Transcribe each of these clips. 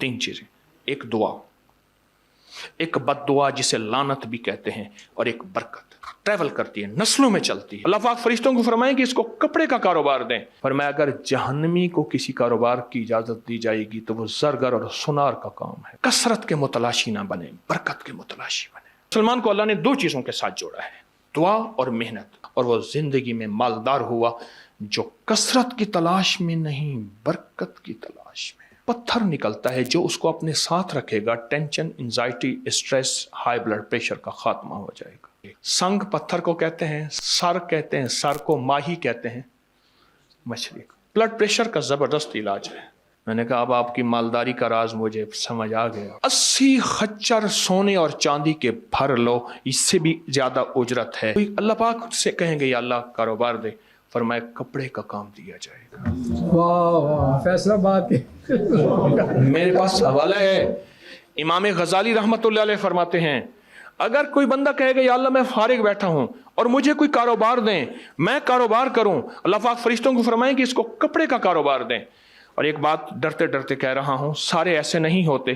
तीन चीजें, एक दुआ, एक बद्दुआ जिसे लानत भी कहते हैं, और एक बरकत। ट्रैवल करती है, नस्लों में चलती है। अल्लाह पाक फरिश्तों को फरमाएं कि इसको कपड़े का कारोबार दें। फरमाया अगर जहन्नमी को किसी कारोबार की इजाजत दी जाएगी तो वो जरगर और सुनार का काम है। कसरत के मुतलाशी ना बने, बरकत के मुतलाशी बने। मुसलमान को अल्लाह ने दो चीजों के साथ जोड़ा है, दुआ और मेहनत, और वो जिंदगी में मालदार हुआ जो कसरत की तलाश में नहीं, बरकत की तलाश में। पत्थर निकलता है जो उसको अपने साथ रखेगा, tension, anxiety, stress, high blood pressure का खात्मा हो जाएगा। संग पत्थर को कहते हैं, सर कहते हैं, सर को माही कहते हैं, मछली को। ब्लड प्रेशर का जबरदस्त इलाज है। मैंने कहा अब आपकी मालदारी का राज मुझे समझ आ गया। 80 खच्चर सोने और चांदी के भर लो, इससे भी ज्यादा उजरत है। अल्लाह पाक से कहेंगे या अल्लाह कारोबार दे, फरमाए कपड़े का काम दिया जाएगा। वाह वाह, फैसला बात है। मेरे पास हवाला है, इमाम गजाली रहमतुल्लाह अलैह फरमाते हैं अगर कोई बंदा कहेगा या अल्लाह मैं फारिग बैठा हूं और मुझे कोई कारोबार दें, मैं कारोबार करूं, अल्लाह पाक फरिश्तों को फरमाएं कि इसको कपड़े का कारोबार दें। और एक बात डरते डरते कह रहा हूं, सारे ऐसे नहीं होते,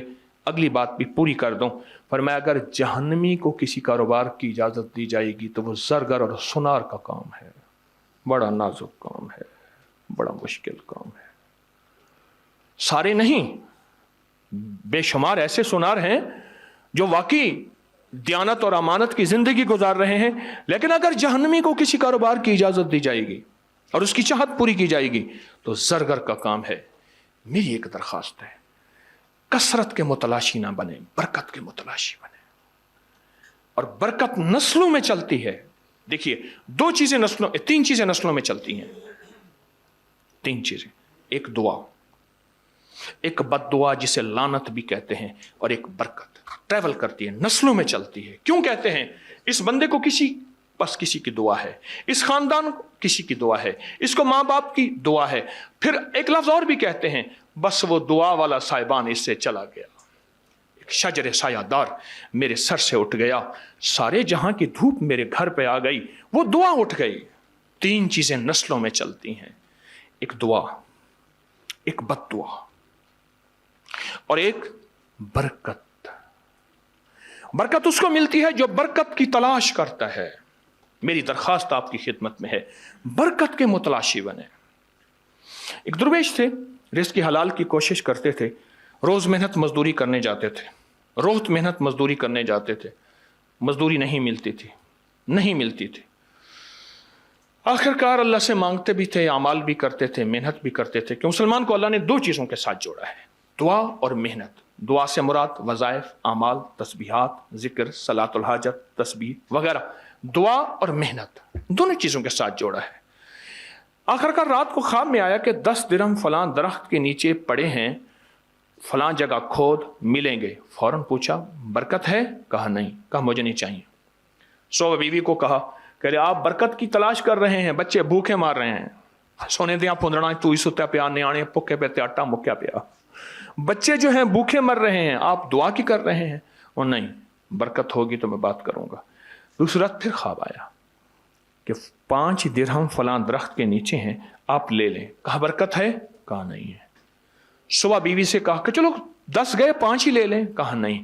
अगली बात भी पूरी कर दूं। फरमाया अगर जहन्नमी को किसी कारोबार की इजाजत दी जाएगी तो वो जरगर और सुनार का काम है। बड़ा नाजुक काम है, बड़ा मुश्किल काम है। सारे नहीं, बेशुमार ऐसे सुनार हैं जो वाकई दियानत और अमानत की जिंदगी गुजार रहे हैं, लेकिन अगर जहन्नमी को किसी कारोबार की इजाजत दी जाएगी और उसकी चाहत पूरी की जाएगी तो जरगर का काम है। मेरी एक दरखास्त है, कसरत के मुतलाशी ना बने, बरकत के मुतलाशी बने। और बरकत नस्लों में चलती है। देखिए दो चीजें नस्लों, तीन चीजें नस्लों में चलती हैं, तीन चीजें, एक दुआ, एक बद्दुआ जिसे लानत भी कहते हैं, और एक बरकत। ट्रैवल करती है, नस्लों में चलती है। क्यों कहते हैं? इस बंदे को किसी की दुआ है, इस खानदान को किसी की दुआ है, इसको माँ बाप की दुआ है। फिर एक लफ्ज और भी कहते हैं, बस वो दुआ वाला साहिबान इससे चला गया, एक शजर सायादार मेरे सर से उठ गया, सारे जहां की धूप मेरे घर पे आ गई, वो दुआ उठ गई। तीन चीजें नस्लों में चलती हैं, एक दुआ, एक बद्दुआ और एक बरकत। बरकत उसको मिलती है जो बरकत की तलाश करता है। मेरी दरखास्त आपकी खिदमत में है, बरकत के मुतलाशी बने। एक दरवेश थे, रिज़्क़ की हलाल की कोशिश करते थे, रोज मेहनत मजदूरी करने जाते थे, रोज मेहनत मजदूरी करने जाते थे, मजदूरी नहीं मिलती थी। आखिरकार अल्लाह से मांगते भी थे, अमाल भी करते थे, मेहनत भी करते थे। कि मुसलमान को अल्लाह ने दो चीज़ों के साथ जोड़ा है, दुआ और मेहनत। दुआ से मुराद वज़ाइफ, अमाल, तस्बीहात, जिक्र, सलातुल हाजत, तस्बीह वगैरह। दुआ और मेहनत दोनों चीज़ों के साथ जोड़ा है। आखिरकार रात को ख्वाब में आया कि 10 दिरहम फलां दरख्त के नीचे पड़े हैं, फलां जगह खोद, मिलेंगे। फौरन पूछा बरकत है? कहा नहीं। कहा मुझे नहीं चाहिए। सो बीवी को कहा कि आप बरकत की तलाश कर रहे हैं, बच्चे भूखे मार रहे हैं, सोने दिया पुंदड़ा तू ही सुत्या पिया, न्याणे भुखे पे त्याटा मुक्या पिया, बच्चे जो हैं भूखे मर रहे हैं, आप दुआ की कर रहे हैं। और नहीं, बरकत होगी तो मैं बात करूंगा। दूसरी रात फिर ख्वाब आया कि 5 दिरहम फलां दरख्त के नीचे हैं, आप ले लें। कहा बरकत है? कहा नहीं है। सुबह बीवी से कहा कि चलो 10 गए, 5 ही ले लें। कहा नहीं।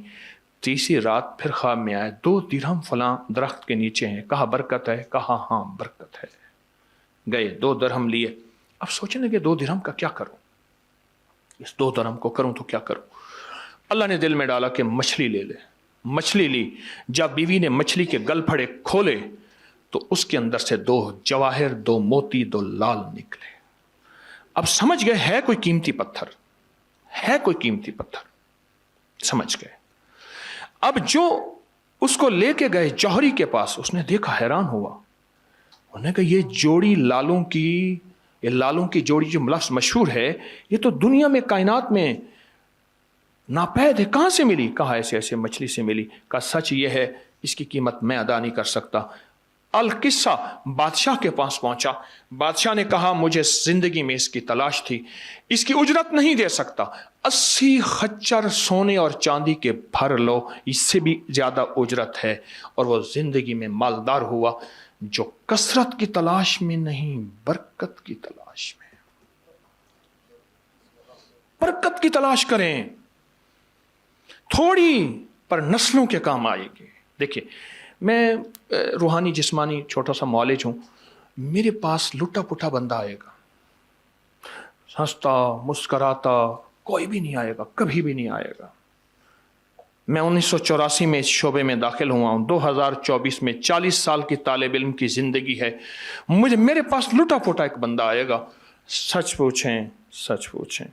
तीसरी रात फिर ख्वाब में आया, 2 दिरहम फलां दरख्त के नीचे हैं। कहा बरकत है? कहा हाँ बरकत है। गए, 2 दिरहम लिए। अब सोचने लगे 2 दिरहम का क्या करूं, इस 2 दिरहम को करूं तो क्या करूं। अल्लाह ने दिल में डाला कि मछली ले ले। मछली ली। जब बीवी ने मछली के गल फड़े खोले तो उसके अंदर से 2 जवाहिर, 2 मोती, 2 लाल निकले। अब समझ गए है कोई कीमती पत्थर, है कोई कीमती पत्थर, समझ गए। अब जो उसको लेके गए जौहरी के पास, उसने देखा, हैरान हुआ। उन्होंने कहा ये जोड़ी लालों की, ये लालों की जोड़ी जो लफ्ज़ मशहूर है, ये तो दुनिया में, कायनात में नापैद है, कहां से मिली? कहा ऐसे ऐसे मछली से मिली। कहा सच ये है, इसकी कीमत मैं अदा नहीं कर सकता। अल किस्सा बादशाह के पास पहुंचा। बादशाह ने कहा मुझे जिंदगी में इसकी तलाश थी, इसकी उजरत नहीं दे सकता, 80 खच्चर सोने और चांदी के भर लो, इससे भी ज्यादा उजरत है। और वो जिंदगी में मालदार हुआ जो कसरत की तलाश में नहीं, बरकत की तलाश में। बरकत की तलाश करें। थोड़ी पर नस्लों के काम आएगी। देखिए, मैं रूहानी जिस्मानी छोटा सा मौलिज हूँ, मेरे पास लुटा पुटा बंदा आएगा, हंसता मुस्कराता कोई भी नहीं आएगा, कभी भी नहीं आएगा। मैं 1984 में इस शोबे में दाखिल हुआ हूँ, 2024 में 40 साल की तालिब इल्म की ज़िंदगी है, मेरे पास लुटा पुटा एक बंदा आएगा। सच पूछें,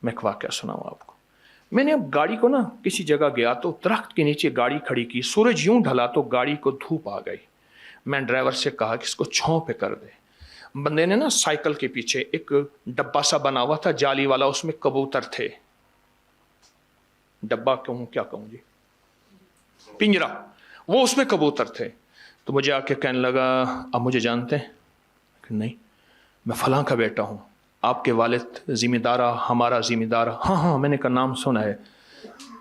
मैं एक वाक़या सुनाऊँ आपको। मैंने अब गाड़ी को ना किसी जगह गया तो दरख्त के नीचे गाड़ी खड़ी की, सूरज यूं ढला तो गाड़ी को धूप आ गई। मैं ड्राइवर से कहा कि इसको छांव पे कर दे। बंदे ने ना साइकिल के पीछे एक डब्बा सा बना हुआ था जाली वाला, उसमें कबूतर थे। डब्बा क्या कहूँ जी, पिंजरा, वो उसमें कबूतर थे। तो मुझे आके कहने लगा, आप मुझे जानते हैं? नहीं, मैं फलां का बेटा हूँ, आपके वालिद जिम्मेदार, हमारा जिम्मेदार। हाँ, मैंने का नाम सुना है।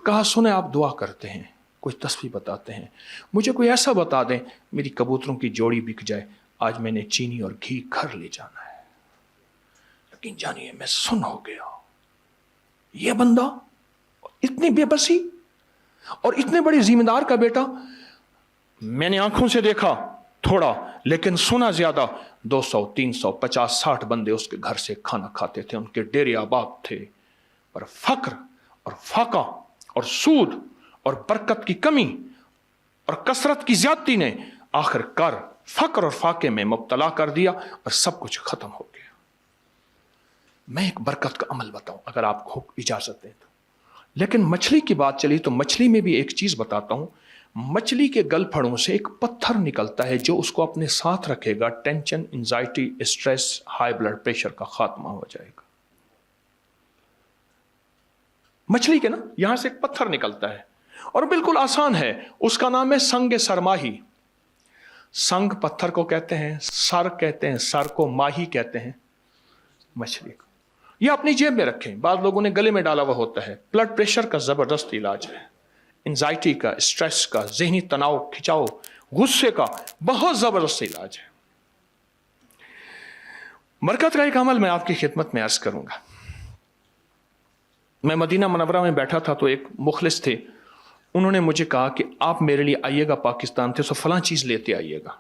कहा सुने, आप दुआ करते हैं, कोई तस्वीर बताते हैं, मुझे कोई ऐसा बता दें मेरी कबूतरों की जोड़ी बिक जाए, आज मैंने चीनी और घी घर ले जाना है। लेकिन जानिए, मैं सुन हो गया। ये बंदा इतनी बेबसी और इतने बड़े जिम्मेदार का बेटा, मैंने आंखों से देखा थोड़ा, लेकिन सुना ज्यादा। 200, 300, 50, 60 बंदे उसके घर से खाना खाते थे, उनके डेरे आबाद थे। पर फक्र और फाका और सूद और बरकत की कमी और कसरत की ज्यादती ने आखिरकार फक्र और फाके में मुब्तला कर दिया और सब कुछ खत्म हो गया। मैं एक बरकत का अमल बताऊं अगर आपको इजाजत दें तो। लेकिन मछली की बात चली तो मछली में भी एक चीज बताता हूं। मछली के गलफड़ों से एक पत्थर निकलता है जो उसको अपने साथ रखेगा, tension, anxiety, stress, high blood pressure का खात्मा हो जाएगा। मछली के ना यहां से एक पत्थर निकलता है और बिल्कुल आसान है, उसका नाम है संग सरमाही। संग पत्थर को कहते हैं, सर कहते हैं, सर को माही कहते हैं मछली को। ये अपनी जेब में रखें, बाद लोगों ने गले में डाला हुआ होता है। ब्लड प्रेशर का जबरदस्त इलाज है, एंजाइटी का, स्ट्रेस का, जहनी तनाव, खिंचाव, गुस्से का बहुत जबरदस्त इलाज है। बरकत का एक अमल मैं आपकी खिदमत में अर्ज करूंगा। मैं मदीना मुनव्वरा में बैठा था तो एक मुखलिस थे, उन्होंने मुझे कहा कि आप मेरे लिए आइएगा पाकिस्तान थे, तो फलां चीज लेते आइएगा।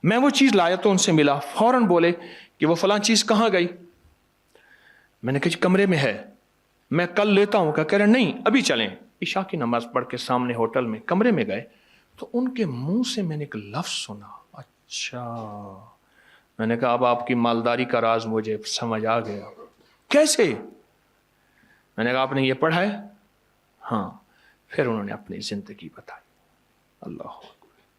मैं वो चीज लाया तो उनसे मिला, फौरन बोले कि वो फलां चीज कहां गई? मैंने कहा कमरे में है, मैं कल लेता हूं। कह रहे नहीं अभी चलें। इशा की नमाज पढ़ के सामने होटल में कमरे में गए तो उनके मुंह से मैंने एक लफ्ज सुना, अच्छा। मैंने कहा अब आपकी मालदारी का राज मुझे समझ आ गया। कैसे? मैंने कहा आपने ये पढ़ा है? हाँ। फिर उन्होंने अपनी जिंदगी बताई। अल्लाह।